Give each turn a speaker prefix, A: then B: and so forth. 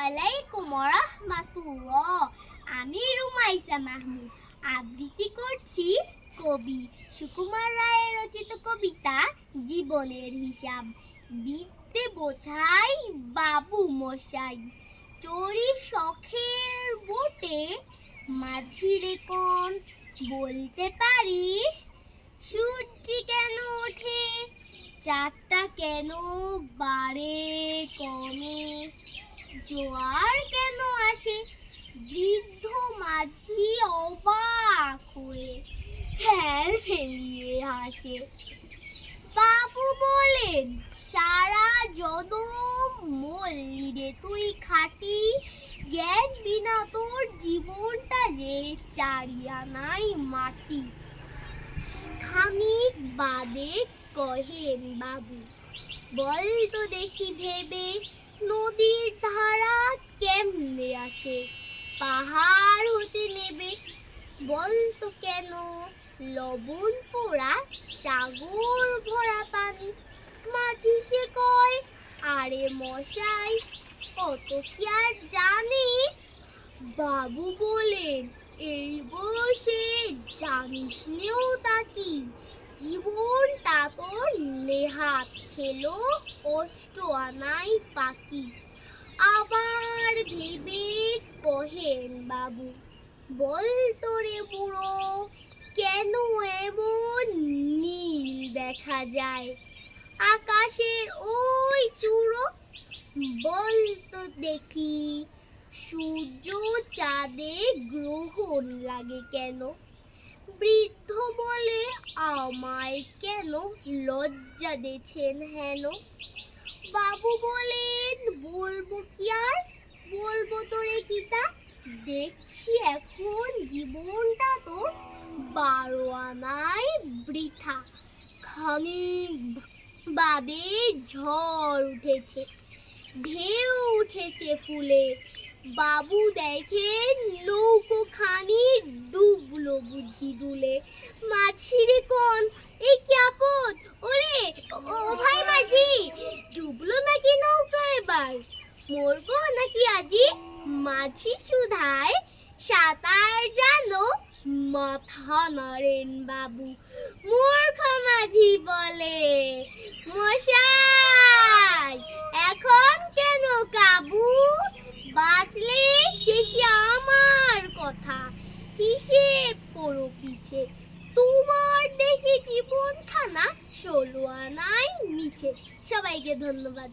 A: আলাইকুম রাহমাতুল্লাহ। আমি রুমাইসা মাহমুদ আবৃত্তি করছি কবি সুকুমার রায়ের রচিত কবিতা জীবনের হিসাব। বিদ্যে বোঝাই বাবু মশাই, চড়ি শখের বোটে মাঝি রে কোন, বলতে পারিস সূর্যি কেন ওঠে, চাঁদটা কেন বাড়ে কমে, জোয়ার কেন আসে, বৃদ্ধ মাঝি অবাক হয়ে ফেল ফেলিয়ে হাসে। বাবু বলেন, সারা জনম মরলি রে তুই খাটি, জ্ঞান বিনা তোর জীবনটা যে চারিয়ানাই মাটি। খানিক বাদে কহেন বাবু, বল তো দেখি ভেবে, নদীর ধারা কেমনে আসে, পাহাড় হতে নেবে। বল তো কেন লবণ পোড়া সাগর ভরা পানি। মাঝি সে কয়, আরে মশাই অত কি আর জানি। বাবু বলেন, এই বয়সে জানিস নেও তা কি, জীবনটা তোর নেহাত খেলো অষ্ট আনাই পাখি। আবার ভেবে কহেন বাবু, বল তোরে বুড়ো কেন এমন নীল দেখা যায় আকাশের ওই চূড়ো। বল তো দেখি সূর্য চাঁদে গ্রহণ লাগে কেন। বৃদ্ধ বলে, আমায় কেন লজ্জা দেছেন হেন। বাবু বলেন, বলবো কি আর, বলবো তোরে কিতা, দেখছি এখন জীবনটা তোর 12 আনায় বৃথা। খানিক বাদে ঝড় উঠেছে, ঢেউ উঠেছে ফুলে। বাবু দেখেন নৌকো খানি ডুবলো বুঝি দুলে। মাঝিরে কোন, এই কি আপদ, ওরে ও ভাই মাঝি, ডুবলো নাকি নৌকা এবার, মরবো নাকি আজি। মাঝি সুধায়, সাঁতার জানো, মাথা নাড়েন বাবু। মূর্খ মাঝি বলে, মশাই এখন কেন কাবু, বাঁচলে শেষে আমার কথা, হিসেব করো পিছে। তোমার দেখি জীবনখানা 16 আনাই মিছে। সবাইকে ধন্যবাদ।